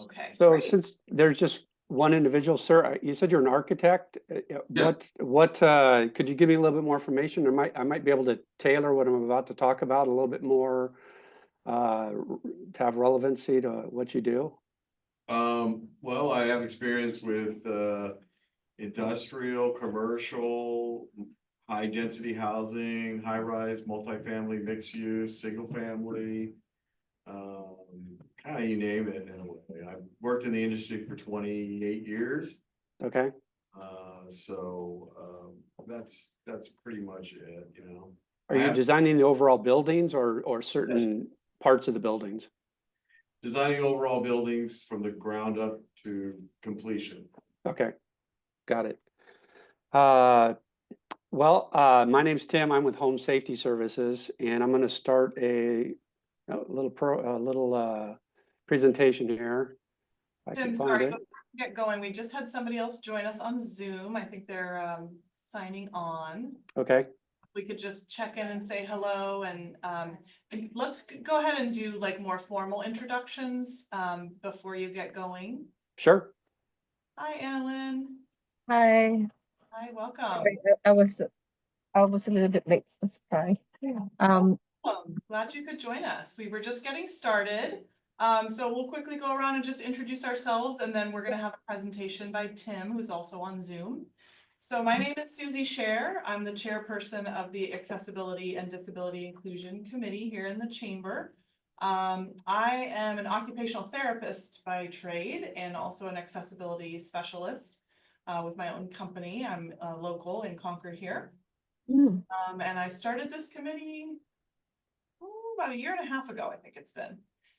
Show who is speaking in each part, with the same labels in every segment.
Speaker 1: Okay,
Speaker 2: So
Speaker 1: great.
Speaker 2: since there's just one individual, sir, you said you're an architect.
Speaker 1: Yes.
Speaker 2: What could you give me a little bit more information? I might be able to tailor what I'm about to talk about a little bit more to have relevancy to what you do.
Speaker 3: Well, I have experience with industrial, commercial, high density housing, high rise, multifamily, mixed use, single family. Kind of you name it in a way. I've worked in the industry for 28 years.
Speaker 2: Okay.
Speaker 3: That's pretty much it,
Speaker 2: Are
Speaker 3: I
Speaker 2: you
Speaker 3: have
Speaker 2: designing the overall buildings or certain parts of the buildings?
Speaker 3: designing overall buildings from the ground up to completion.
Speaker 2: Okay, got it. My name's Tim. I'm with Home Safety Services, and I'm going to start a little presentation here. If I
Speaker 1: Tim,
Speaker 2: can find
Speaker 1: sorry,
Speaker 2: it.
Speaker 1: before we get going, we just had somebody else join us on Zoom. I think they're signing on.
Speaker 2: Okay,
Speaker 1: We could just check in and say hello and let's go ahead and do like more formal introductions before you get going.
Speaker 2: sure.
Speaker 1: Hi, Annalyn.
Speaker 4: Hi.
Speaker 1: Hi, welcome.
Speaker 4: Sorry, I was a little bit late. So sorry.
Speaker 1: Well, glad you could join us. We were just getting started. So we'll quickly go around and just introduce ourselves, and then we're going to have a presentation by Tim, who's also on Zoom. So my name is Susie Scher. I'm the chairperson of the Accessibility and Disability Inclusion Committee here in the chamber. I am an occupational therapist by trade and also an accessibility specialist with my own company. I'm local in Concord here. And I started this committee about a year and a half ago, I think it's been.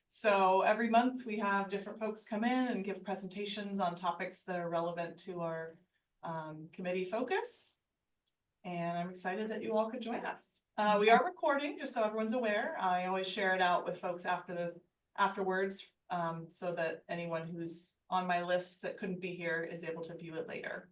Speaker 1: So every month we have different folks come in and give presentations on topics that are relevant to our committee focus. And I'm excited that you all could join us. We are recording, just so everyone's aware. I always share it out with folks afterwards so that anyone who's on my list that couldn't be here is able to view it later.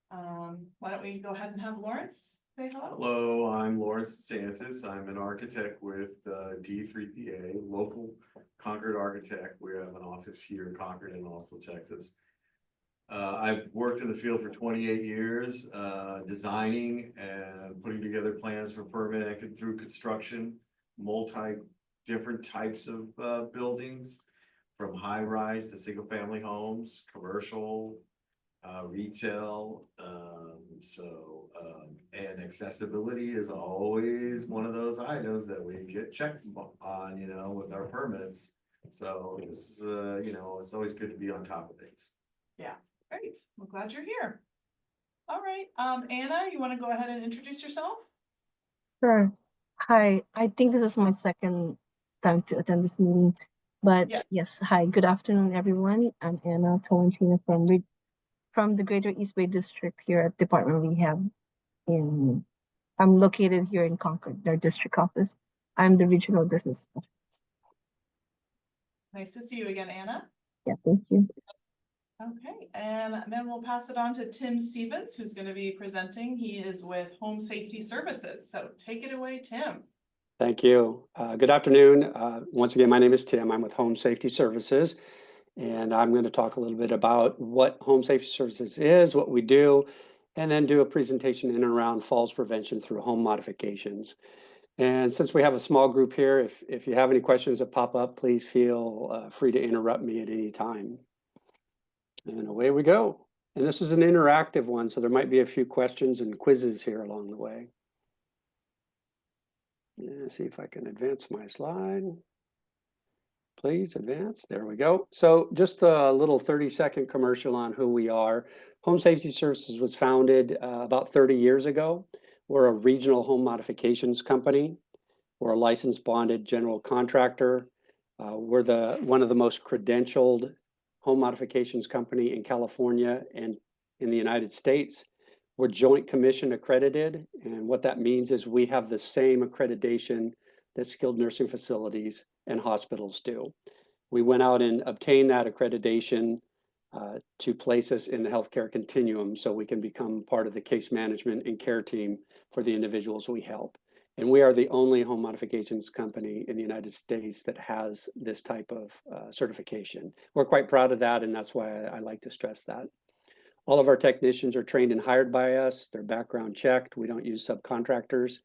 Speaker 1: Why don't we go ahead and have Lawrence say hello?
Speaker 3: Hello, I'm Lawrence DeSantis. I'm an architect with D3PA, local Concord architect. We have an office here in Concord and also Texas. I've worked in the field for 28 years, designing and putting together plans for permanent through construction, different types of buildings, from high rise to single family homes, commercial, retail, and accessibility is always one of those items that we get checked on, with our permits. So this is, it's always good to be on top of things.
Speaker 1: Yeah, great. I'm glad you're here. All right, Anna, you want to go ahead and introduce yourself?
Speaker 4: Sure. Hi. I think this is my second time to attend this meeting, but yes. Hi. Good afternoon, everyone. I'm Anna Tolentino from the Greater East Bay District here at Department Rehab. I'm located here in Concord, our district office. I'm the regional business specialist.
Speaker 1: Nice to see you again, Anna.
Speaker 4: Yeah, thank you.
Speaker 1: Okay, and then we'll pass it on to Tim Stevens, who's going to be presenting. He is with Home Safety Services. So take it away, Tim.
Speaker 2: Thank you. Good afternoon. Once again, my name is Tim. I'm with Home Safety Services, and I'm going to talk a little bit about what Home Safety Services is, what we do, and then do a presentation in and around falls prevention through home modifications. And since we have a small group here, if you have any questions that pop up, please feel free to interrupt me at any time. And away we go. And this is an interactive one, so there might be a few questions and quizzes here along the way. Let's see if I can advance my slide. Please advance. There we go. So just a little 30-second commercial on who we are. Home Safety Services was founded about 30 years ago. We're a regional home modifications company. We're a licensed bonded general contractor. We're one of the most credentialed home modifications company in California and in the United States. We're Joint Commission accredited, and what that means is we have the same accreditation that skilled nursing facilities and hospitals do. We went out and obtained that accreditation to place us in the healthcare continuum so we can become part of the case management and care team for the individuals we help. And we are the only home modifications company in the United States that has this type of certification. We're quite proud of that, and that's why I like to stress that. All of our technicians are trained and hired by us. They're background checked. We don't use subcontractors,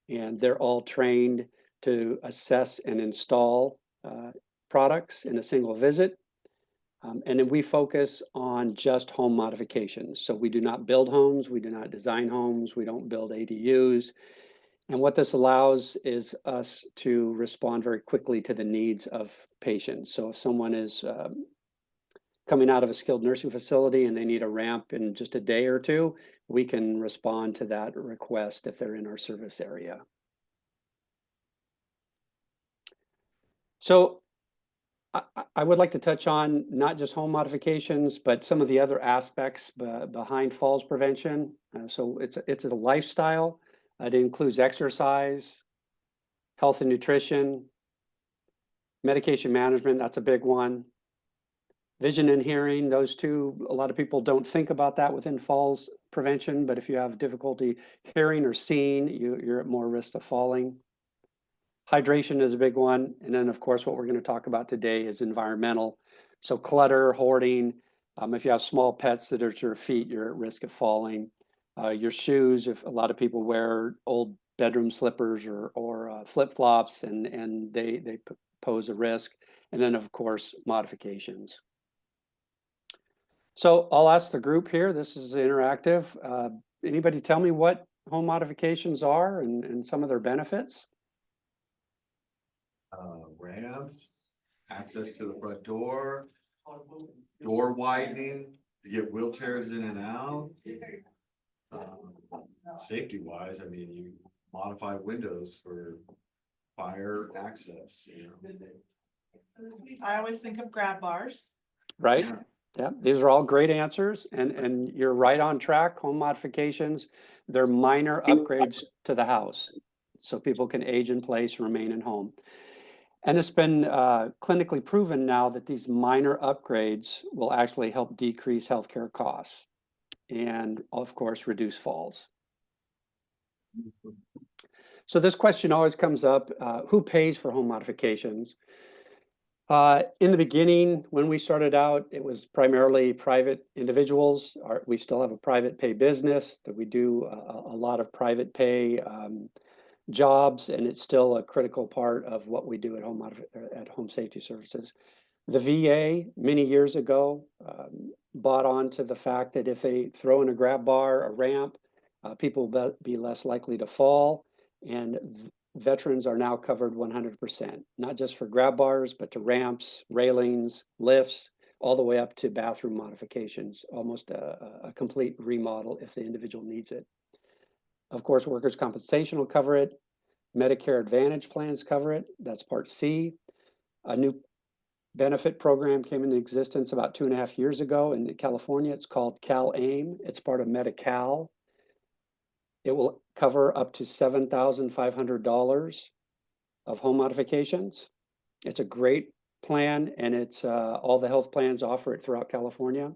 Speaker 2: and they're all trained to assess and install products in a single visit. And then we focus on just home modifications. So we do not build homes, we do not design homes, we don't build ADUs. And what this allows is us to respond very quickly to the needs of patients. So if someone is coming out of a skilled nursing facility and they need a ramp in just a day or two, we can respond to that request if they're in our service area. So I would like to touch on not just home modifications, but some of the other aspects behind falls prevention. So it's a lifestyle. It includes exercise, health and nutrition, medication management, that's a big one. Vision and hearing, those two, a lot of people don't think about that within falls prevention, but if you have difficulty hearing or seeing, you're at more risk of falling. Hydration is a big one. And then, of course, what we're going to talk about today is environmental. So clutter, hoarding. If you have small pets that are at your feet, you're at risk of falling. Your shoes, if a lot of people wear old bedroom slippers or flip-flops, and they pose a risk. And then, of course, modifications. So I'll ask the group here. This is interactive. Anybody tell me what home modifications are and some of their benefits?
Speaker 3: Ramps, access to the front door widening to get wheelchairs in and out. Safety wise, I mean, you modify windows for fire access, you know.
Speaker 1: I always think of grab bars.
Speaker 2: Right? Yeah, these are all great answers, and you're right on track. Home modifications, they're minor upgrades to the house, so people can age in place, remain in home. And it's been clinically proven now that these minor upgrades will actually help decrease healthcare costs and, of course, reduce falls. So this question always comes up, who pays for home modifications? In the beginning, when we started out, it was primarily private individuals. We still have a private pay business that we do a lot of private pay jobs, and it's still a critical part of what we do at Home Safety Services. The VA many years ago bought on to the fact that if they throw in a grab bar, a ramp, people will be less likely to fall, and veterans are now covered 100%, not just for grab bars, but to ramps, railings, lifts, all the way up to bathroom modifications, almost a complete remodel if the individual needs it. Of course, workers' compensation will cover it. Medicare Advantage plans cover it. That's Part C. A new benefit program came into existence about 2.5 years ago in California. It's called CalAIM. It's part of Medi-Cal. It will cover up to $7,500 of home modifications. It's a great plan, and it's all the health plans offer it throughout California.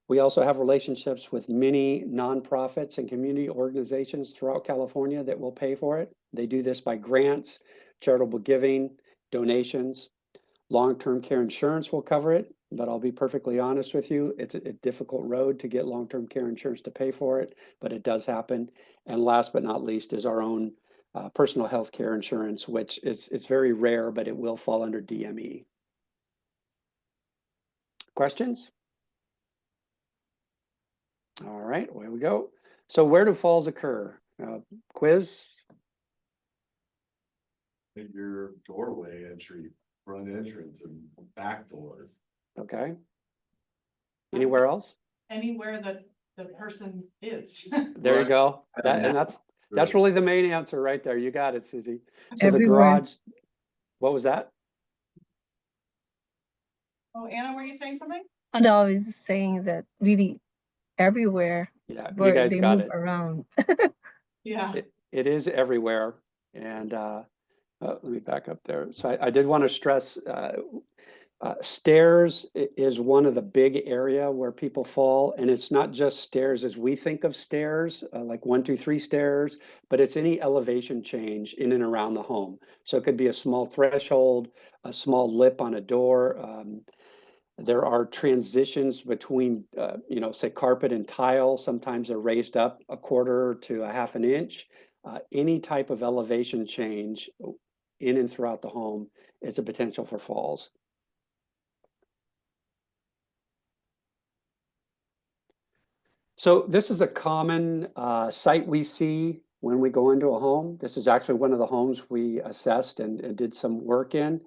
Speaker 2: We also have relationships with many nonprofits and community organizations throughout California that will pay for it. They do this by grants, charitable giving, donations. Long-term care insurance will cover it, but I'll be perfectly honest with you, it's a difficult road to get long-term care insurance to pay for it, but it does happen. And last but not least is our own personal health care insurance, which it's very rare, but it will fall under DME. Questions? All right, away we go. So where do falls occur? Quiz?
Speaker 3: At your doorway entry, front entrance and back doors.
Speaker 2: Okay. Anywhere else?
Speaker 1: Anywhere that the person is.
Speaker 2: There you
Speaker 3: Right.
Speaker 2: go. And that's really the main answer right there. You got it, Susie. So the
Speaker 4: Everywhere.
Speaker 2: garage, what was that?
Speaker 1: Oh, Anna, were you saying something?
Speaker 4: And I was just saying that really everywhere
Speaker 2: Yeah, you
Speaker 4: where
Speaker 2: guys
Speaker 4: they
Speaker 2: got
Speaker 4: move
Speaker 2: it.
Speaker 4: around.
Speaker 1: Yeah.
Speaker 2: It is everywhere. And let me back up there. So I did want to stress, Stairs is one of the big area where people fall, and it's not just stairs as we think of stairs, like 1, 2, 3 stairs, but it's any elevation change in and around the home. So it could be a small threshold, a small lip on a door. There are transitions between, say carpet and tile. Sometimes they're raised up 1/4 to 1/2 an inch. Any type of elevation change in and throughout the home is a potential for falls. So this is a common sight we see when we go into a home. This is actually one of the homes we assessed and did some work in.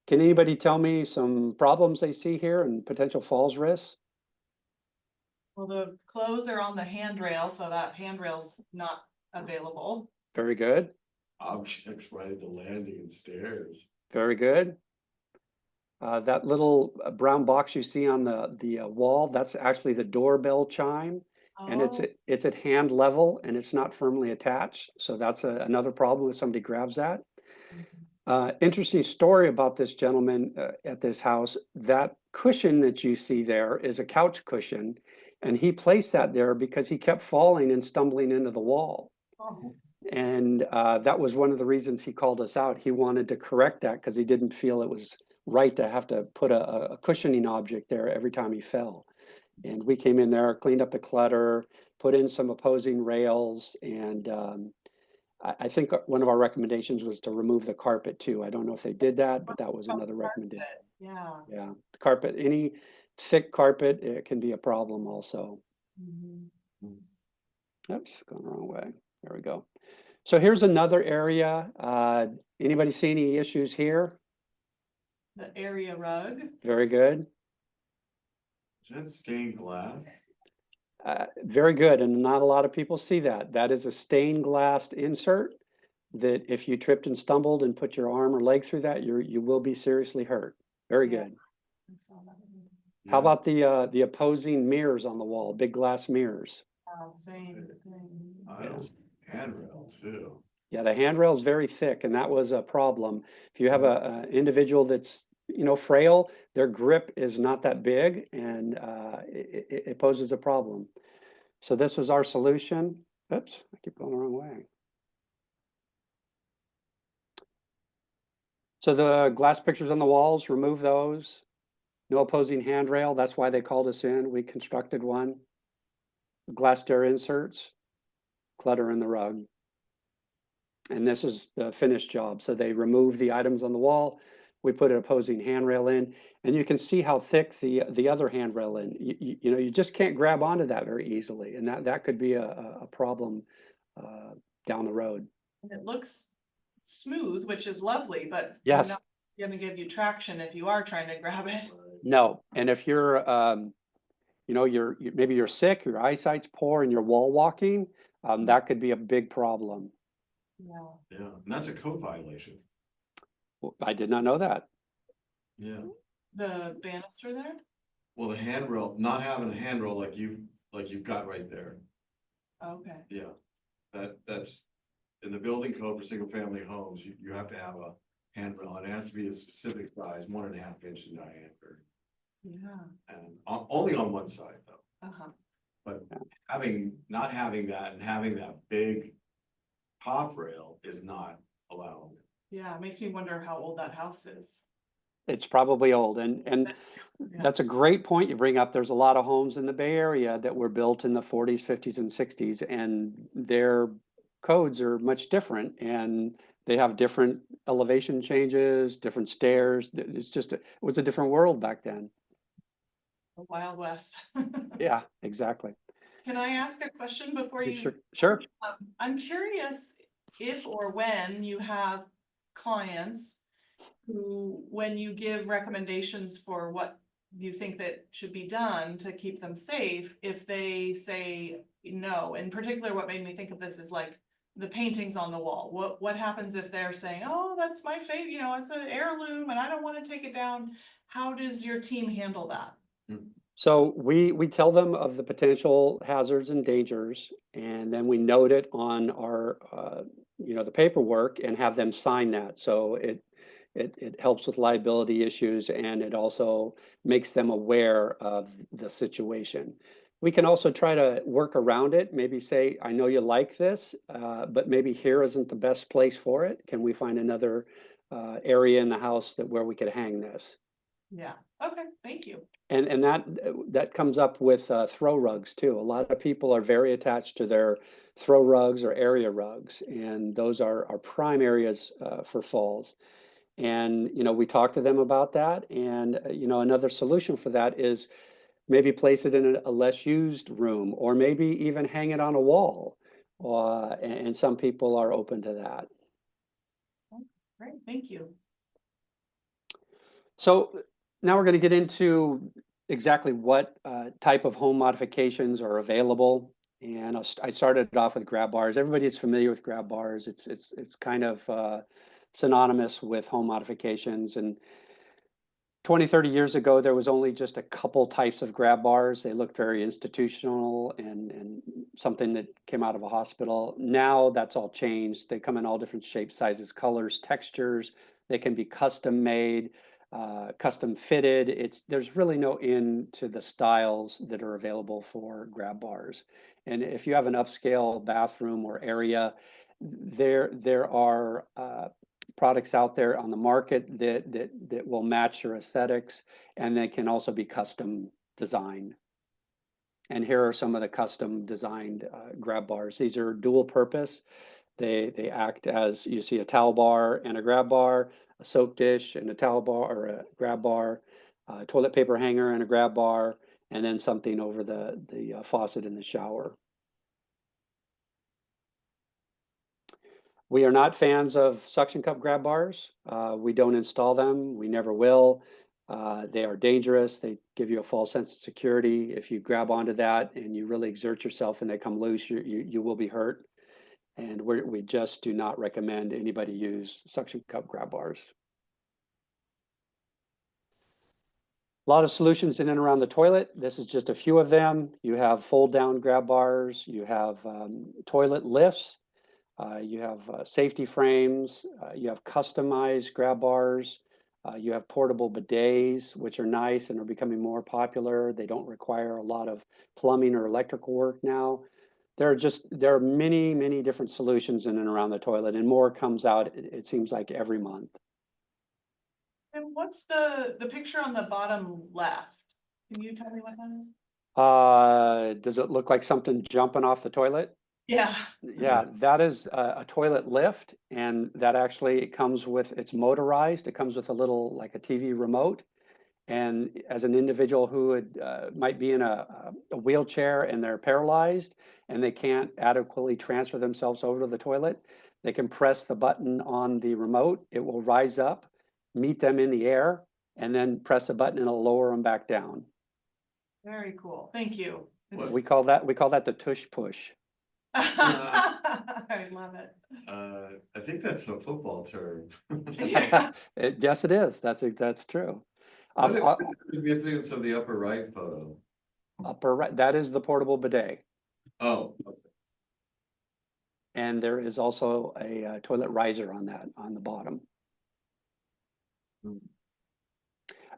Speaker 2: Can anybody tell me some problems they see here and potential falls risks?
Speaker 1: Well, the clothes are on the handrail, so that handrail's not available.
Speaker 2: Very good.
Speaker 3: Objects right at the landing and stairs.
Speaker 2: Very good. That little brown box you see on the wall, that's actually the doorbell chime. And
Speaker 1: Oh,
Speaker 2: it's at hand level and it's not firmly attached. So that's another problem if somebody grabs that. Interesting story about this gentleman at this house. That cushion that you see there is a couch cushion, and he placed that there because he kept falling and stumbling into the wall.
Speaker 1: oh,
Speaker 2: And that was one of the reasons he called us out. He wanted to correct that because he didn't feel it was right to have to put a cushioning object there every time he fell. And we came in there, cleaned up the clutter, put in some opposing rails, and I think one of our recommendations was to remove the carpet too. I don't know if they did that, but that was another recommendation.
Speaker 1: yeah.
Speaker 2: Yeah, carpet, any thick carpet, it can be a problem also.
Speaker 1: Mhm.
Speaker 2: Oops, going the wrong way. There we go. So here's another area. Anybody see any issues here?
Speaker 1: The area rug.
Speaker 2: Very good.
Speaker 3: Is that stained glass?
Speaker 2: Very good, and not a lot of people see that. That is a stained glass insert that if you tripped and stumbled and put your arm or leg through that, you will be seriously hurt. Very
Speaker 1: Yeah.
Speaker 2: good.
Speaker 1: I saw that.
Speaker 2: How
Speaker 3: Yeah.
Speaker 2: about the opposing mirrors on the wall, big glass mirrors?
Speaker 1: Same thing.
Speaker 3: I don't see handrail too.
Speaker 2: Yeah, the handrail is very thick, and that was a problem. If you have a individual that's frail, their grip is not that big, and it poses a problem. So this was our solution. Oops, I keep going the wrong way. So the glass pictures on the walls, remove those. No opposing handrail. That's why they called us in. We constructed one. Glass stair inserts, clutter in the rug. And this is the finished job. So they removed the items on the wall. We put an opposing handrail in, and you can see how thick the other handrail in. You just can't grab onto that very easily, and that could be a problem down the road.
Speaker 1: And it looks smooth, which is lovely, but
Speaker 2: Yes.
Speaker 1: not gonna give you traction if you are trying to grab it.
Speaker 2: No, and if you're maybe you're sick, your eyesight's poor, and you're wall walking, that could be a big problem.
Speaker 1: Yeah.
Speaker 3: Yeah, and that's a code violation.
Speaker 2: Well, I did not know that.
Speaker 3: Yeah.
Speaker 1: The banister there?
Speaker 3: Well, the handrail, not having a handrail like you've got right there.
Speaker 1: Okay.
Speaker 3: Yeah. That's in the building code for single family homes, you have to have a handrail, and it has to be a specific size, 1.5 inch in diameter.
Speaker 1: Yeah.
Speaker 3: And only on one side though.
Speaker 1: Uh-huh.
Speaker 3: But not having that and having that big top rail is not allowed.
Speaker 1: Yeah, it makes me wonder how old that house is.
Speaker 2: It's probably old, and
Speaker 1: Yeah.
Speaker 2: that's a great point you bring up. There's a lot of homes in the Bay Area that were built in the 40s, 50s, and 60s, and their codes are much different, and they have different elevation changes, different stairs. It was a different world back then.
Speaker 1: The Wild West.
Speaker 2: Yeah, exactly.
Speaker 1: Can I ask a question before you?
Speaker 2: Sure.
Speaker 1: I'm curious if or when you have clients who, when you give recommendations for what you think that should be done to keep them safe, if they say no. In particular, what made me think of this is like the paintings on the wall. What happens if they're saying, oh, that's my favorite, it's an heirloom and I don't want to take it down? How does your team handle that?
Speaker 2: So we tell them of the potential hazards and dangers, and then we note it on our the paperwork and have them sign that. So it helps with liability issues, and it also makes them aware of the situation. We can also try to work around it, maybe say, I know you like this, but maybe here isn't the best place for it. Can we find another area in the house where we could hang this?
Speaker 1: Yeah, okay, thank you.
Speaker 2: And that comes up with throw rugs too. A lot of people are very attached to their throw rugs or area rugs, and those are prime areas for falls. And we talk to them about that, and another solution for that is maybe place it in a less used room, or maybe even hang it on a wall. And some people are open to that.
Speaker 1: Great, thank you.
Speaker 2: So now we're going to get into exactly what type of home modifications are available. And I started off with grab bars. Everybody is familiar with grab bars. It's kind of synonymous with home modifications. And 20, 30 years ago, there was only just a couple types of grab bars. They looked very institutional and something that came out of a hospital. Now that's all changed. They come in all different shapes, sizes, colors, textures. They can be custom made, custom fitted. There's really no end to the styles that are available for grab bars. And if you have an upscale bathroom or area, there are products out there on the market that will match your aesthetics, and they can also be custom designed. And here are some of the custom designed grab bars. These are dual purpose. They act as, you see, a towel bar and a grab bar, a soap dish and a towel bar or a grab bar, a toilet paper hanger and a grab bar, and then something over the faucet in the shower. We are not fans of suction cup grab bars. We don't install them. We never will. They are dangerous. They give you a false sense of security. If you grab onto that and you really exert yourself and they come loose, you will be hurt. And we just do not recommend anybody use suction cup grab bars. A lot of solutions in and around the toilet. This is just a few of them. You have fold down grab bars. You have toilet lifts. You have safety frames, you have customized grab bars, you have portable bidets, which are nice and are becoming more popular. They don't require a lot of plumbing or electrical work now. There are many, many different solutions in and around the toilet, and more comes out, it seems like, every month.
Speaker 1: And what's the picture on the bottom left? Can you tell me what that is?
Speaker 2: Does it look like something jumping off the toilet?
Speaker 1: Yeah.
Speaker 2: Yeah, that is a toilet lift, and that actually comes with, it's motorized. It comes with a little, like a TV remote. And as an individual who might be in a wheelchair and they're paralyzed and they can't adequately transfer themselves over to the toilet, they can press the button on the remote. It will rise up, meet them in the air, and then press a button and it'll lower them back down.
Speaker 1: Very cool. Thank you.
Speaker 2: We call that the tush push.
Speaker 1: I love it.
Speaker 3: I think that's a football term.
Speaker 2: Yes, it is. That's true.
Speaker 3: What is the significance of the upper right photo?
Speaker 2: Upper right, that is the portable bidet.
Speaker 3: Oh, okay.
Speaker 2: And there is also a toilet riser on the bottom.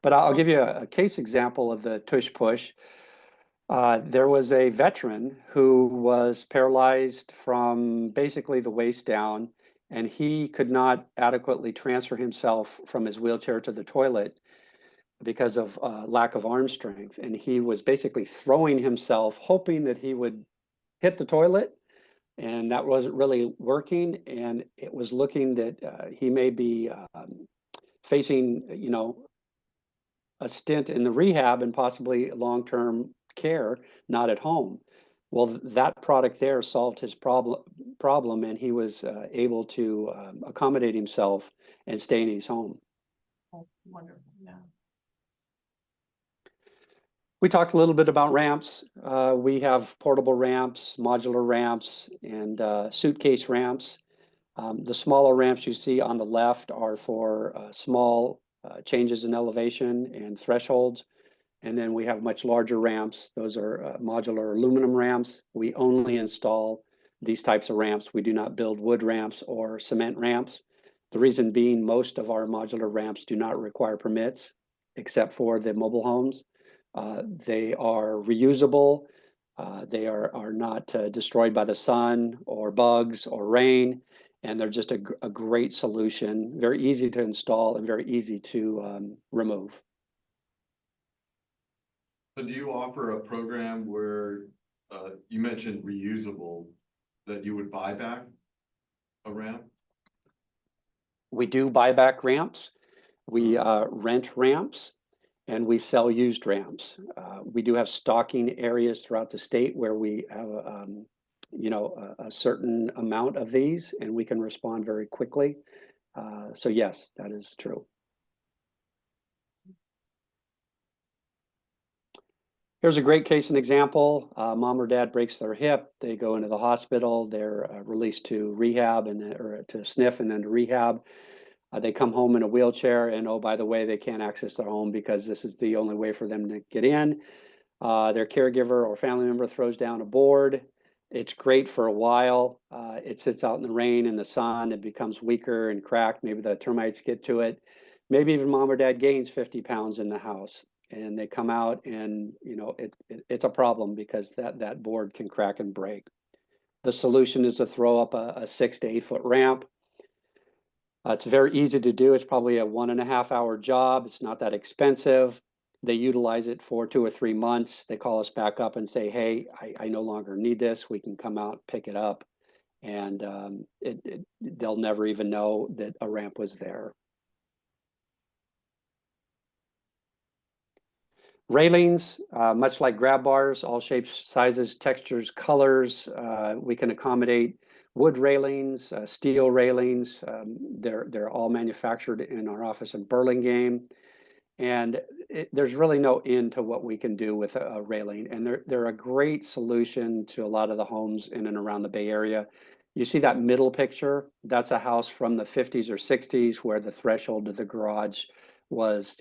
Speaker 2: But I'll give you a case example of the tush push. There was a veteran who was paralyzed from basically the waist down, and he could not adequately transfer himself from his wheelchair to the toilet because of lack of arm strength. And he was basically throwing himself, hoping that he would hit the toilet, and that wasn't really working. And it was looking that he may be facing, a stint in the rehab and possibly long-term care, not at home. Well, that product there solved his problem, and he was able to accommodate himself and stay in his home.
Speaker 1: Oh, wonderful. Yeah.
Speaker 2: We talked a little bit about ramps. We have portable ramps, modular ramps, and suitcase ramps. The smaller ramps you see on the left are for small changes in elevation and thresholds. And then we have much larger ramps. Those are modular aluminum ramps. We only install these types of ramps. We do not build wood ramps or cement ramps. The reason being, most of our modular ramps do not require permits, except for the mobile homes. They are reusable. They are not destroyed by the sun or bugs or rain, and they're just a great solution, very easy to install and very easy to remove.
Speaker 3: So do you offer a program where, you mentioned reusable, that you would buy back a ramp?
Speaker 2: We do buy back ramps. We rent ramps, and we sell used ramps. We do have stocking areas throughout the state where we have, a certain amount of these, and we can respond very quickly. So yes, that is true. Here's a great case and example. Mom or dad breaks their hip. They go into the hospital. They're released to rehab or to SNF and then to rehab. They come home in a wheelchair, and oh, by the way, they can't access their home because this is the only way for them to get in. Their caregiver or family member throws down a board. It's great for a while. It sits out in the rain and the sun. It becomes weaker and cracked. Maybe the termites get to it. Maybe even mom or dad gains 50 pounds in the house, and they come out, and it's a problem because that board can crack and break. The solution is to throw up a 6 to 8 foot ramp. It's very easy to do. It's probably a 1.5 hour job. It's not that expensive. They utilize it for 2 or 3 months. They call us back up and say, hey, I no longer need this. We can come out, pick it up, and they'll never even know that a ramp was there. Railings, much like grab bars, all shapes, sizes, textures, colors. We can accommodate wood railings, steel railings. They're all manufactured in our office in Burlingame. And there's really no end to what we can do with a railing. And they're a great solution to a lot of the homes in and around the Bay Area. You see that middle picture? That's a house from the 50s or 60s where the threshold to the garage was,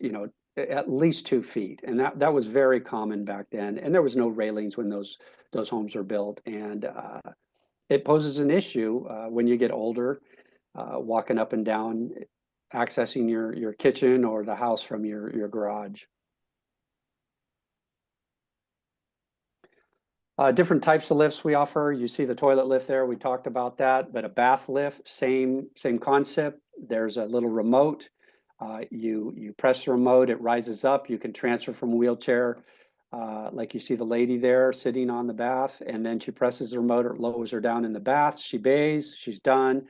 Speaker 2: at least 2 feet. And that was very common back then. And there was no railings when those homes were built. And it poses an issue when you get older, walking up and down, accessing your kitchen or the house from your garage. Different types of lifts we offer. You see the toilet lift there. We talked about that, but a bath lift, same concept. There's a little remote. You press the remote, it rises up. You can transfer from wheelchair, like you see the lady there sitting on the bath, and then she presses the remote, it lowers her down in the bath. She bathes, she's done.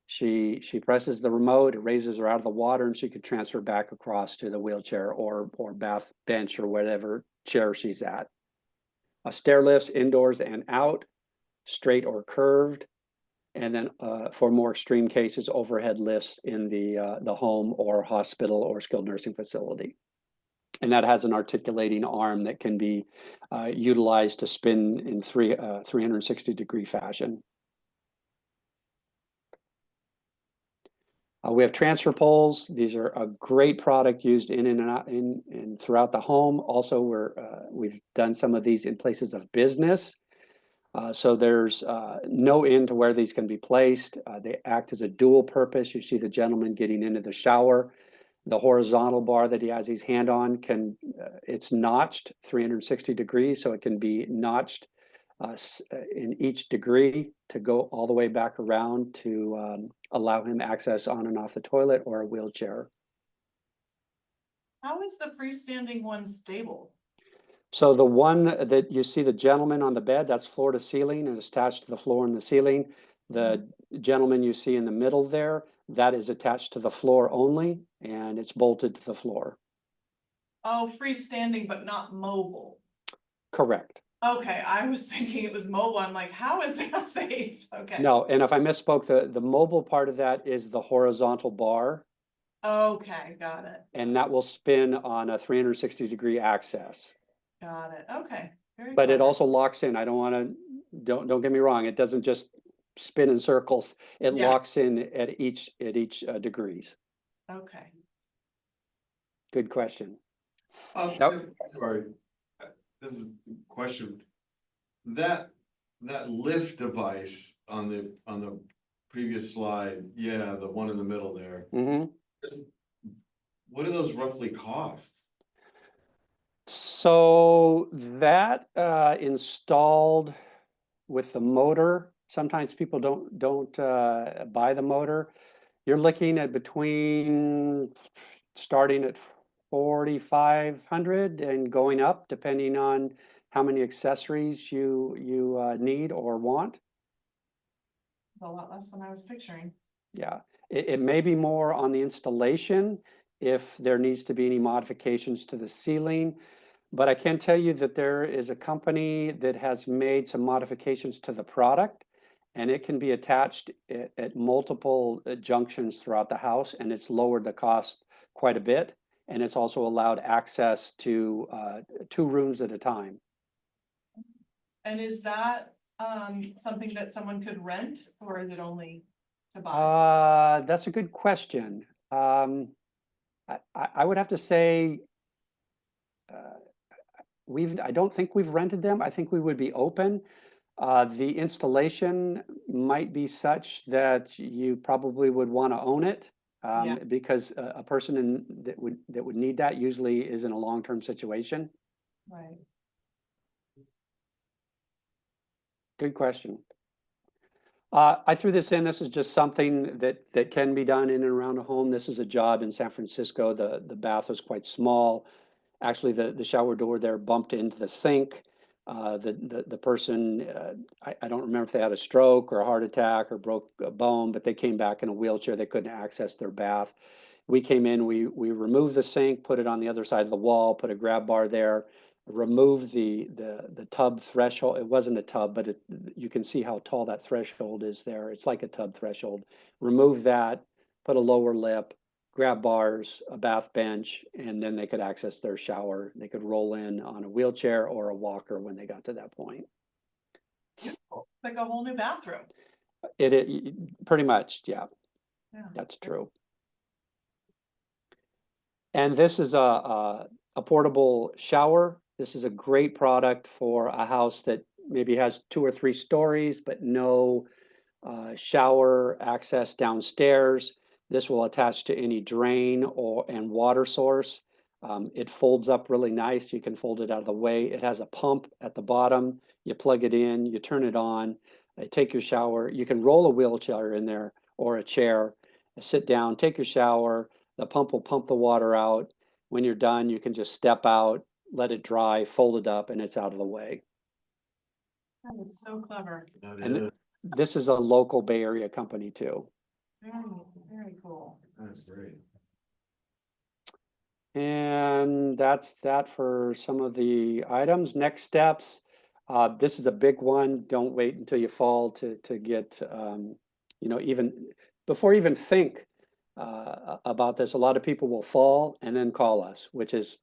Speaker 2: She presses the remote, it raises her out of the water, and she could transfer back across to the wheelchair or bath bench or whatever chair she's at. Stair lifts indoors and out, straight or curved. And then for more extreme cases, overhead lifts in the home or hospital or skilled nursing facility. And that has an articulating arm that can be utilized to spin in 360-degree fashion. We have transfer poles. These are a great product used in and out and throughout the home. Also, we've done some of these in places of business. So there's no end to where these can be placed. They act as a dual purpose. You see the gentleman getting into the shower. The horizontal bar that he has his hand on it's notched 360 degrees, so it can be notched in each degree to go all the way back around to allow him access on and off the toilet or a wheelchair.
Speaker 1: How is the freestanding one stable?
Speaker 2: So the one that you see the gentleman on the bed, that's floor to ceiling and it's attached to the floor and the ceiling. The gentleman you see in the middle there, that is attached to the floor only, and it's bolted to the floor.
Speaker 1: Oh, freestanding, but not mobile.
Speaker 2: Correct.
Speaker 1: Okay, I was thinking it was mobile. I'm like, how is that safe? Okay.
Speaker 2: No, and if I misspoke, the mobile part of that is the horizontal bar.
Speaker 1: Okay, got it.
Speaker 2: And that will spin on a 360-degree axis.
Speaker 1: Got it. Okay. Very
Speaker 2: But it
Speaker 1: clever.
Speaker 2: also locks in. I don't get me wrong. It doesn't just spin in circles. It locks in at each degrees.
Speaker 1: Okay.
Speaker 2: Good question.
Speaker 3: Sorry, this is a question. That lift device on the previous slide, yeah, the one in the middle there.
Speaker 2: Mm-hmm.
Speaker 3: Just, what do those roughly cost?
Speaker 2: So that installed with the motor, sometimes people don't buy the motor. You're looking at between starting at 4,500 and going up, depending on how many accessories you need or want.
Speaker 1: A lot less than I was picturing.
Speaker 2: Yeah, it may be more on the installation if there needs to be any modifications to the ceiling. But I can tell you that there is a company that has made some modifications to the product, and it can be attached at multiple junctions throughout the house, and it's lowered the cost quite a bit. And it's also allowed access to 2 rooms at a time.
Speaker 1: And is that something that someone could rent, or is it only to buy?
Speaker 2: That's a good question. I would have to say I don't think we've rented them. I think we would be open. The installation might be such that you probably would want to own it,
Speaker 1: Yeah.
Speaker 2: because a person that would need that usually is in a long-term situation.
Speaker 1: Right.
Speaker 2: Good question. I threw this in. This is just something that can be done in and around a home. This is a job in San Francisco. The bath was quite small. Actually, the shower door there bumped into the sink. The person, I don't remember if they had a stroke or a heart attack or broke a bone, but they came back in a wheelchair. They couldn't access their bath. We came in, we removed the sink, put it on the other side of the wall, put a grab bar there, removed the tub threshold. It wasn't a tub, but you can see how tall that threshold is there. It's like a tub threshold. Remove that, put a lower lip, grab bars, a bath bench, and then they could access their shower. They could roll in on a wheelchair or a walker when they got to that point.
Speaker 1: Beautiful. Like a whole new bathroom.
Speaker 2: It pretty much, yeah,
Speaker 1: Yeah.
Speaker 2: that's true. And this is a portable shower. This is a great product for a house that maybe has 2 or 3 stories, but no shower access downstairs. This will attach to any drain and water source. It folds up really nice. You can fold it out of the way. It has a pump at the bottom. You plug it in, you turn it on, take your shower. You can roll a wheelchair in there or a chair, sit down, take your shower. The pump will pump the water out. When you're done, you can just step out, let it dry, fold it up, and it's out of the way.
Speaker 1: That is so clever.
Speaker 3: That
Speaker 2: And
Speaker 3: is-
Speaker 2: this is a local Bay Area company too.
Speaker 1: Very, very cool.
Speaker 3: That's great.
Speaker 2: And that's that for some of the items. Next steps. This is a big one. Don't wait until you fall to get, even before you even think about this. A lot of people will fall and then call us, which is,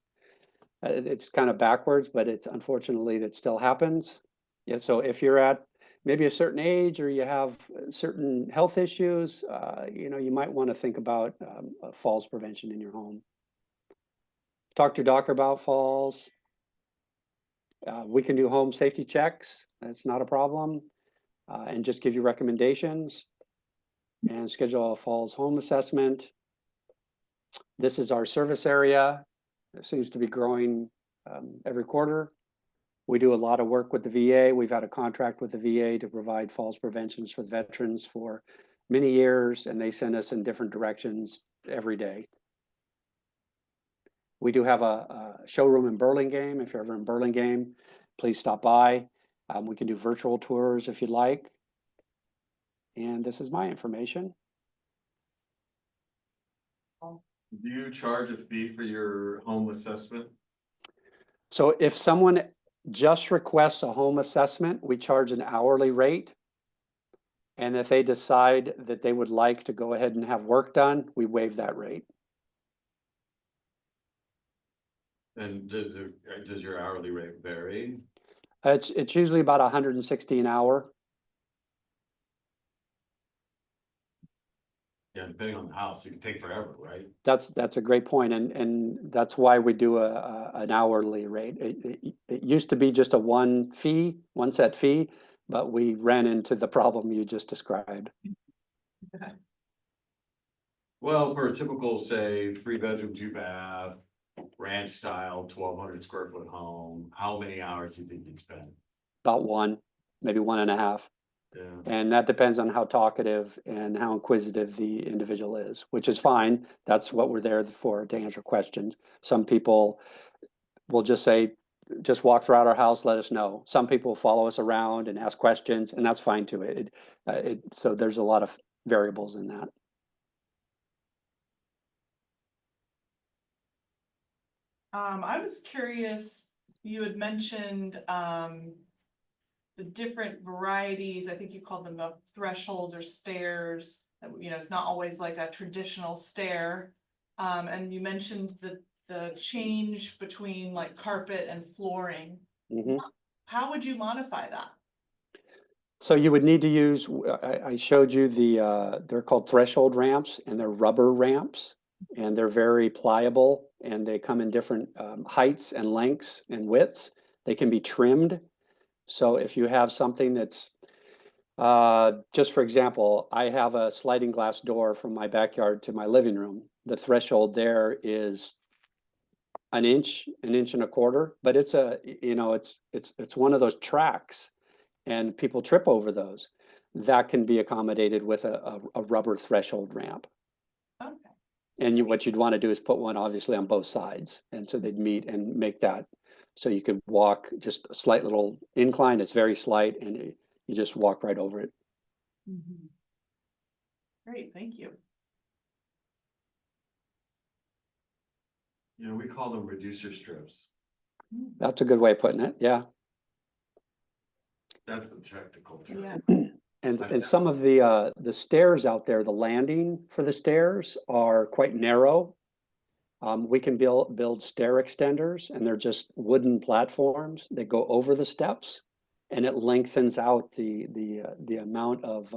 Speaker 2: it's kind of backwards, but it's unfortunately that still happens. Yeah. So if you're at maybe a certain age or you have certain health issues, you might want to think about falls prevention in your home. Talk to your doctor about falls. We can do home safety checks. That's not a problem. And just give you recommendations and schedule a falls home assessment. This is our service area. It seems to be growing every quarter. We do a lot of work with the VA. We've had a contract with the VA to provide falls preventions for the veterans for many years, and they send us in different directions every day. We do have a showroom in Burlingame. If you're ever in Burlingame, please stop by. We can do virtual tours if you'd like. And this is my information.
Speaker 3: Do you charge a fee for your home assessment?
Speaker 2: So if someone just requests a home assessment, we charge an hourly rate. And if they decide that they would like to go ahead and have work done, we waive that rate.
Speaker 3: And does your hourly rate vary?
Speaker 2: It's usually about 160 an hour.
Speaker 3: Yeah, depending on the house, it can take forever, right?
Speaker 2: That's a great point, and that's why we do an hourly rate. It used to be just a one set fee, but we ran into the problem you just described.
Speaker 3: Well, for a typical, say, 3-bedroom, 2-bath, ranch style, 1,200 square foot home, how many hours do you think you'd spend?
Speaker 2: About one, maybe 1.5.
Speaker 3: Yeah,
Speaker 2: And that depends on how talkative and how inquisitive the individual is, which is fine. That's what we're there for, to answer questions. Some people will just say, just walk throughout our house, let us know. Some people follow us around and ask questions, and that's fine too. So there's a lot of variables in that.
Speaker 1: I was curious, you had mentioned, the different varieties, I think you called them the thresholds or stairs. You know, it's not always like a traditional stair. And you mentioned the change between like carpet and flooring.
Speaker 2: Mhm.
Speaker 1: How would you modify that?
Speaker 2: So you would need to use, I showed you they're called threshold ramps, and they're rubber ramps, and they're very pliable, and they come in different heights and lengths and widths. They can be trimmed. So if you have something that's, just for example, I have a sliding glass door from my backyard to my living room. The threshold there is an inch and a quarter, but it's it's one of those tracks, and people trip over those. That can be accommodated with a rubber threshold ramp.
Speaker 1: Okay.
Speaker 2: And what you'd want to do is put one obviously on both sides, and so they'd meet and make that so you could walk just a slight little incline. It's very slight, and you just walk right over it.
Speaker 1: Mhm. Great, thank you.
Speaker 3: you know, we call them reducer strips.
Speaker 2: That's a good way of putting it. Yeah.
Speaker 3: That's the technical term.
Speaker 1: Yeah.
Speaker 2: And some of the stairs out there, the landing for the stairs are quite narrow. We can build stair extenders, and they're just wooden platforms that go over the steps, and it lengthens out the amount of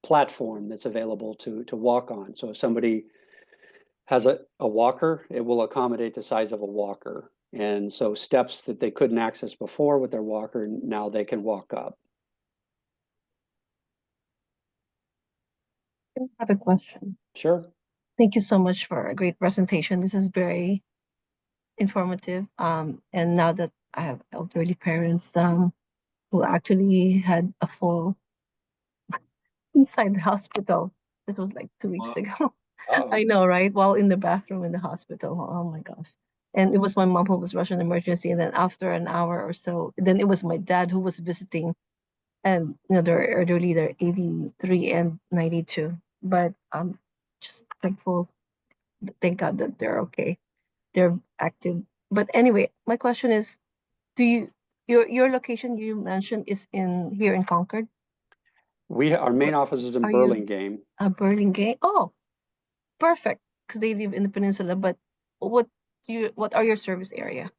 Speaker 2: platform that's available to walk on. So if somebody has a walker, it will accommodate the size of a walker. And so steps that they couldn't access before with their walker, now they can walk up.
Speaker 4: I have a question.
Speaker 2: Sure.
Speaker 4: Thank you so much for a great presentation. This is very informative. And now that I have elderly parents, who actually had a fall inside the hospital. It was like 2 weeks
Speaker 3: Wow.
Speaker 4: ago.
Speaker 2: Uh-oh.
Speaker 4: I know, right? While in the bathroom in the hospital. Oh my gosh. And it was my mom who was rushing emergency. And then after an hour or so, then it was my dad who was visiting. And they're elderly, they're 83 and 92. But I'm just thankful, thank God that they're okay. They're active. But anyway, my question is, do you your location you mentioned is here in Concord?
Speaker 2: Our main office is in
Speaker 4: Are you-
Speaker 2: Burlingame.
Speaker 4: Burlingame? Oh, perfect. Because they live in the peninsula. But what are your service area?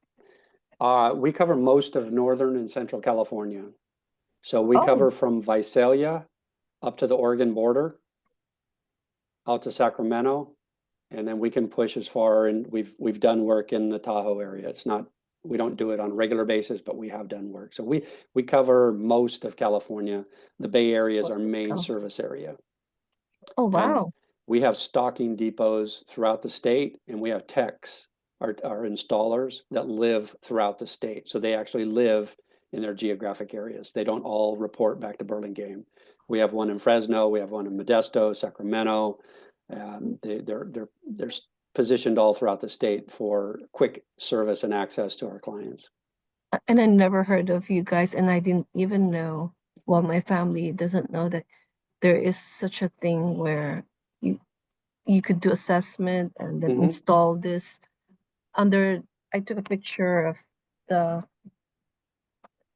Speaker 2: We cover most of Northern and Central California. So we
Speaker 4: Oh.
Speaker 2: cover from Visalia up to the Oregon border, out to Sacramento, and then we can push as far, and we've done work in the Tahoe area. It's not, we don't do it on a regular basis, but we have done work. So we cover most of California. The Bay Area is our
Speaker 4: Most of
Speaker 2: main
Speaker 4: Cal-
Speaker 2: service area.
Speaker 4: Oh,
Speaker 2: And
Speaker 4: wow.
Speaker 2: we have stocking depots throughout the state, and we have techs, our installers that live throughout the state. So they actually live in their geographic areas. They don't all report back to Burlingame. We have one in Fresno, we have one in Modesto, Sacramento. They're positioned all throughout the state for quick service and access to our clients.
Speaker 4: And I never heard of you guys, and I didn't even know, well, my family doesn't know that there is such a thing where you could do assessment and then
Speaker 2: Mhm.
Speaker 4: install this under. I took a picture of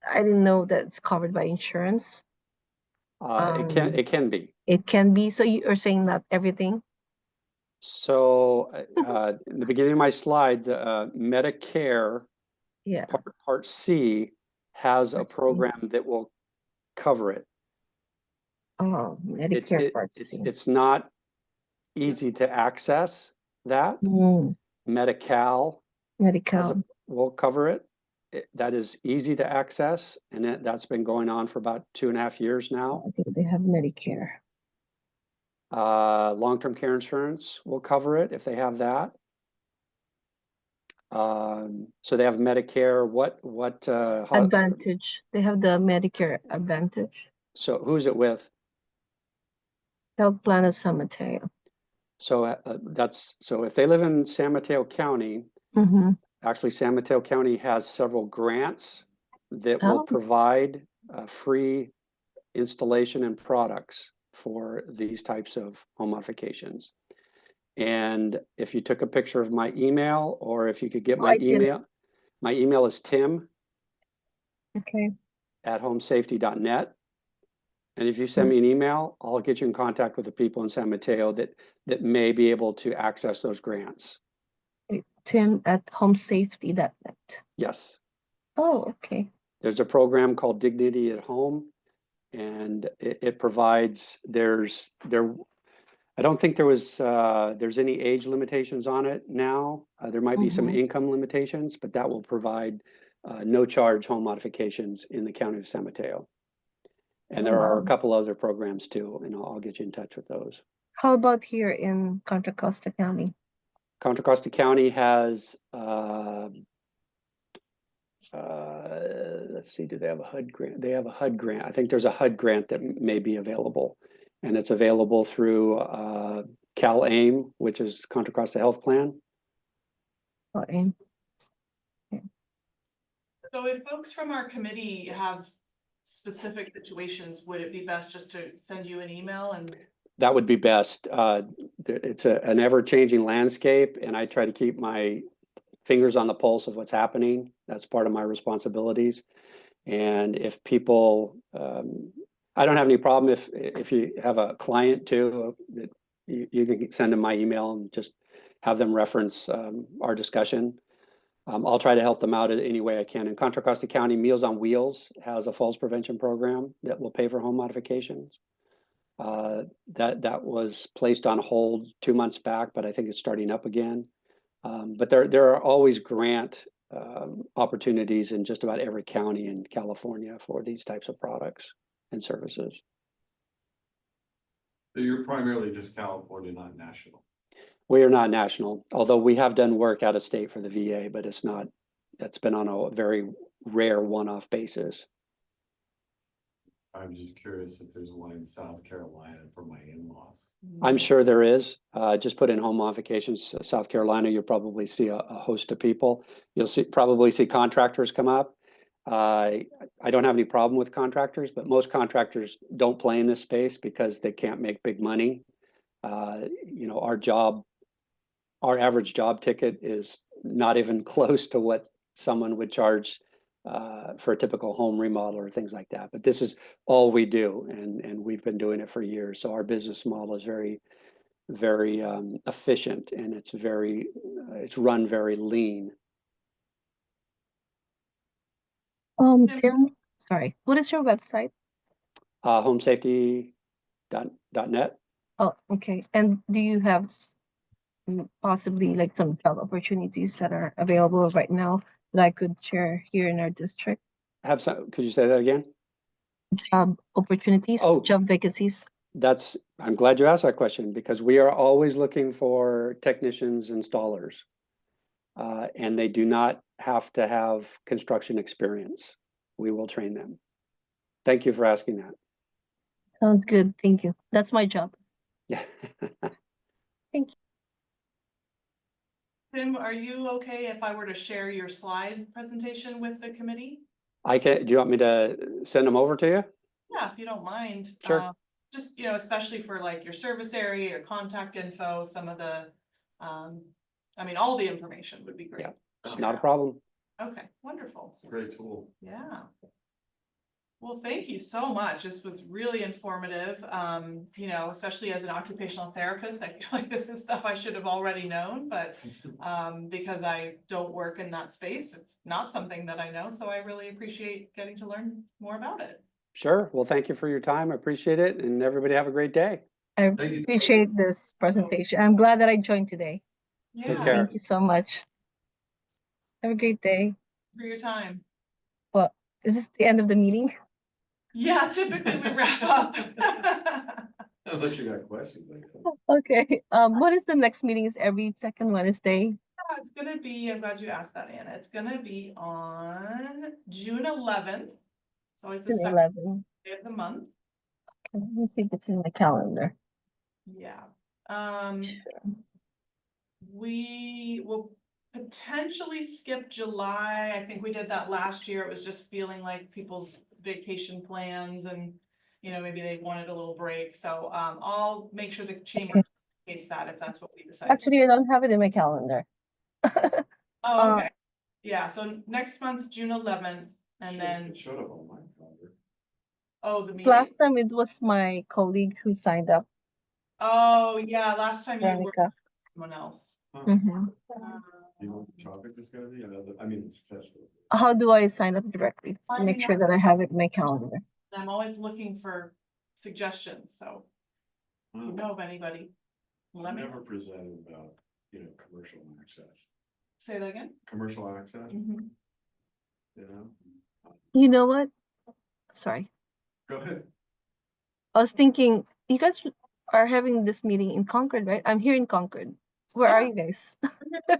Speaker 4: I didn't know that it's covered by insurance.
Speaker 2: It can be.
Speaker 4: It can be. So you are saying not everything?
Speaker 2: So in the beginning of my slide, Medicare
Speaker 4: Yeah.
Speaker 2: Part C has a
Speaker 4: Part C.
Speaker 2: program that will cover it.
Speaker 4: Oh, Medicare Part C.
Speaker 2: It's not easy to access that. Medi-Cal will cover it. That is easy to access, and that's been going on for about 2.5 years now.
Speaker 4: I think they have Medicare.
Speaker 2: Long-term care insurance will cover it if they have that. So they have Medicare,
Speaker 4: Advantage. They have the Medicare Advantage.
Speaker 2: so who's it with?
Speaker 4: Health Plan of San Mateo.
Speaker 2: So so if they live in San Mateo County,
Speaker 4: Mm-hmm.
Speaker 2: actually San Mateo County has several grants that will
Speaker 4: Oh.
Speaker 2: provide free installation and products for these types of home modifications. And if you took a picture of my email, or if you could get my email, my email is tim@homesafety.net. And if you send me an email, I'll get you in contact with the people in San Mateo that may be able to access those grants.
Speaker 4: Tim@homesafety.net.
Speaker 2: Yes.
Speaker 4: Oh, okay.
Speaker 2: There's a program called Dignity at Home, and it provides, I don't think there's any age limitations on it now. There might be some income limitations, but that will provide no charge home modifications in the county of San Mateo. And there are a couple other programs too, and I'll get you in touch with those.
Speaker 4: How about here in Contra Costa County?
Speaker 2: Contra Costa County has, let's see, do they have a HUD grant? They have a HUD grant. I think there's a HUD grant that may be available, and it's available through CalAIM, which is Contra Costa Health Plan.
Speaker 4: AIM.
Speaker 1: So if folks from our committee have specific situations, would it be best just to send you an email? And
Speaker 2: that would be best. It's an ever-changing landscape, and I try to keep my fingers on the pulse of what's happening. That's part of my responsibilities. And if people, I don't have any problem if you have a client too, that you can send them my email and just have them reference our discussion. I'll try to help them out in any way I can. In Contra Costa County, Meals on Wheels has a falls prevention program that will pay for home modifications. That was placed on hold 2 months back, but I think it's starting up again. But there are always grant opportunities in just about every county in California for these types of products and services.
Speaker 3: So you're primarily just California, not national?
Speaker 2: We are not national, although we have done work out of state for the VA, but it's been on a very rare one-off basis.
Speaker 3: I'm just curious if there's one in South Carolina for my in-laws.
Speaker 2: I'm sure there is. Just put in home modifications, South Carolina, you'll probably see a host of people. You'll probably see contractors come up. I don't have any problem with contractors, but most contractors don't play in this space because they can't make big money. Our average job ticket is not even close to what someone would charge for a typical home remodel or things like that. But this is all we do, and we've been doing it for years. So our business model is very, very efficient, and it's run very lean.
Speaker 4: Tim, sorry, what is your website?
Speaker 2: Homesafety.net.
Speaker 4: Oh, okay. And do you have possibly like some job opportunities that are available right now that I could share here in our district?
Speaker 2: Could you say that again?
Speaker 4: Job opportunities, job vacancies.
Speaker 2: I'm glad you asked that question, because we are always looking for technicians, installers, and they do not have to have construction experience. We will train them. Thank you for asking that.
Speaker 4: Sounds good. Thank you. That's my job.
Speaker 2: Yeah.
Speaker 4: Thank you.
Speaker 1: Tim, are you okay if I were to share your slide presentation with the committee?
Speaker 2: Do you want me to send them over to you?
Speaker 1: Yeah, if you don't mind.
Speaker 2: Sure.
Speaker 1: Just, especially for like your service area, your contact info, some of the, all the information would be great.
Speaker 2: Yeah, not a problem.
Speaker 1: Okay, wonderful.
Speaker 3: It's a great tool.
Speaker 1: Yeah. Well, thank you so much. This was really informative. Especially as an occupational therapist, I feel like this is stuff I should have already known, but because I don't work in that space, it's not something that I know. So I really appreciate getting to learn more about it.
Speaker 2: Sure. Well, thank you for your time. I appreciate it. And everybody have a great day.
Speaker 4: I appreciate this presentation. I'm glad that I joined today.
Speaker 1: Yeah.
Speaker 2: Take care.
Speaker 4: Thank you so much. Have a great day.
Speaker 1: For your time.
Speaker 4: Well, is this the end of the meeting?
Speaker 1: Yeah, typically we wrap up.
Speaker 3: Unless you got questions like that.
Speaker 4: Okay, what is the next meeting? Is every second Wednesday?
Speaker 1: Yeah, it's gonna be, I'm glad you asked that, Anna. It's gonna be on June 11th. It's always the
Speaker 4: June
Speaker 1: second
Speaker 4: 11.
Speaker 1: day of the month.
Speaker 4: Okay, let me see if it's in my calendar.
Speaker 1: Yeah.
Speaker 4: Sure.
Speaker 1: We will potentially skip July. I think we did that last year. It was just feeling like people's vacation plans and, you know, maybe they wanted a little break. So, I'll make sure the chamber
Speaker 4: Okay.
Speaker 1: communicates that if that's what we decide. to-
Speaker 4: Actually, I don't have it in my calendar.
Speaker 1: Oh,
Speaker 4: Uh,
Speaker 1: okay. Yeah, so next month, June 11th, and then,
Speaker 3: It showed up on my calendar.
Speaker 1: oh, the meeting.
Speaker 4: Last time it was my colleague who signed up,
Speaker 1: Oh, yeah, last time you were
Speaker 4: Veronica.
Speaker 1: someone else.
Speaker 3: Huh.
Speaker 4: Mhm.
Speaker 3: You know what the topic is gonna be? I mean, successful.
Speaker 4: How do I sign up directly to
Speaker 1: Finding
Speaker 4: make sure
Speaker 1: out.
Speaker 4: that I have it in my calendar?
Speaker 1: I'm always looking for suggestions, so if you know of anybody, let
Speaker 3: I've
Speaker 1: me
Speaker 3: never presented about, commercial access,
Speaker 1: say that again.
Speaker 3: commercial access,
Speaker 1: Mhm.
Speaker 3: you know?
Speaker 4: You know what? Sorry.
Speaker 3: Go ahead.
Speaker 4: I was thinking, you guys are having this meeting in Concord, right? I'm here in Concord. Where are
Speaker 1: Yeah.
Speaker 4: you guys?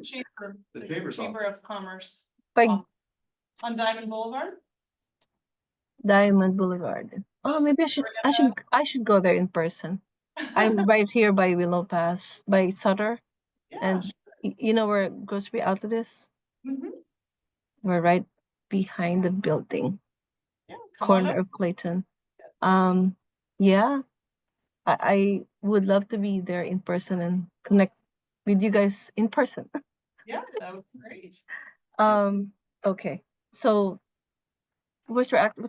Speaker 1: Chamber,
Speaker 3: The
Speaker 1: the
Speaker 3: chamber's
Speaker 1: Chamber of Commerce
Speaker 4: By
Speaker 1: off- on Diamond Boulevard.
Speaker 4: Diamond Boulevard. Oh, maybe I should go there in person. I'm right here by Willow Pass, by Sutter,
Speaker 1: Yeah.
Speaker 4: and you know where grocery outlet is?
Speaker 1: Mhm.
Speaker 4: We're right behind the building,
Speaker 1: Yeah, come on
Speaker 4: corner
Speaker 1: up.
Speaker 4: of Clayton. Yeah, I would love to be there in person and connect with you guys in person.
Speaker 1: Yeah, that would be great.
Speaker 4: Okay. So what's your actual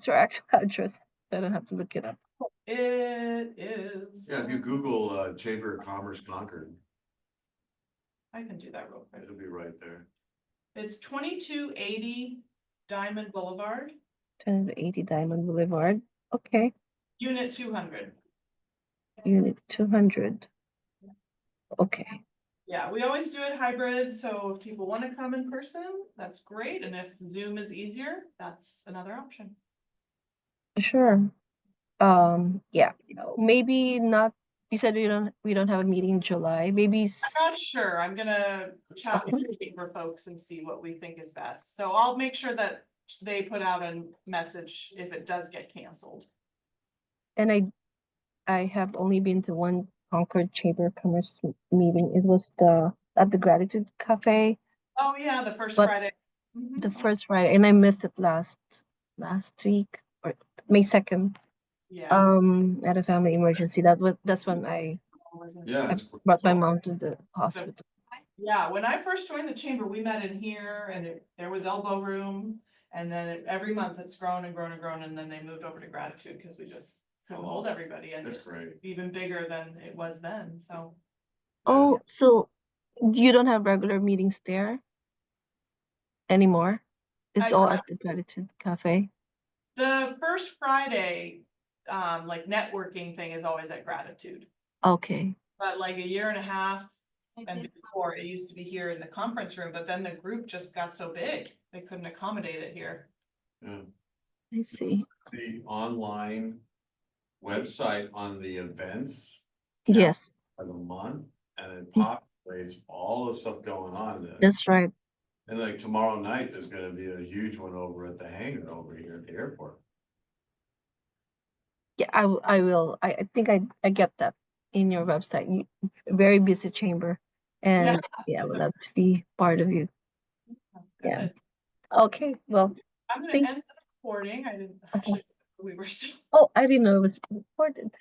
Speaker 4: address? I don't have to look it up.
Speaker 1: It is.
Speaker 3: Yeah, if you Google, Chamber of Commerce Concord,
Speaker 1: I can do that real quick.
Speaker 3: it'll be right there.
Speaker 1: It's 2280 Diamond Boulevard,
Speaker 4: 1080 Diamond Boulevard. Okay.
Speaker 1: Unit 200.
Speaker 4: Unit 200. Okay.
Speaker 1: Yeah, we always do it hybrid, so if people want to come in person, that's great, and if Zoom is easier, that's another option.
Speaker 4: Sure. Yeah. Maybe not. You said we don't have a meeting in July. Maybe
Speaker 1: I'm not sure, I'm gonna chat with the chamber folks and see what we think is best, so I'll make sure that they put out a message if it does get canceled.
Speaker 4: and I have only been to one Concord Chamber of Commerce meeting. It was at the Gratitude Cafe,
Speaker 1: Oh, yeah, the first
Speaker 4: But
Speaker 1: Friday. Mhm.
Speaker 4: the first Friday, and I missed it last week or May 2nd.
Speaker 1: Yeah.
Speaker 4: At a family emergency. That's when I
Speaker 3: Yeah,
Speaker 4: brought my mom to the hospital.
Speaker 1: Yeah, when I first joined the chamber, we met in here and there was elbow room. And then every month it's grown and grown and grown, and then they moved over to Gratitude because we just couldn't hold everybody, and
Speaker 3: That's
Speaker 1: it's
Speaker 3: great.
Speaker 1: even bigger than it was then, so.
Speaker 4: Oh, so you don't have regular meetings there anymore? It's all at the Gratitude Cafe.
Speaker 1: The first Friday, like networking thing is always at Gratitude,
Speaker 4: Okay.
Speaker 1: but like a year and a half. And before, it used to be here in the conference room, but then the group just got so big, they couldn't accommodate it here.
Speaker 3: Yeah.
Speaker 4: I see.
Speaker 3: The online website on the events.
Speaker 4: Yes,
Speaker 3: Of the month, and it populates all the stuff going on there.
Speaker 4: that's right.
Speaker 3: And like tomorrow night, there's gonna be a huge one over at the hangar over here at the airport.
Speaker 4: Yeah, I will. I think I get that in your website. Very busy chamber, and yeah, I would love to be part of you. Yeah.
Speaker 1: Good.
Speaker 4: Okay. Well,
Speaker 1: I'm gonna
Speaker 4: thank
Speaker 1: end the recording, I didn't actually, we were still.
Speaker 4: Oh, I didn't know it was recorded.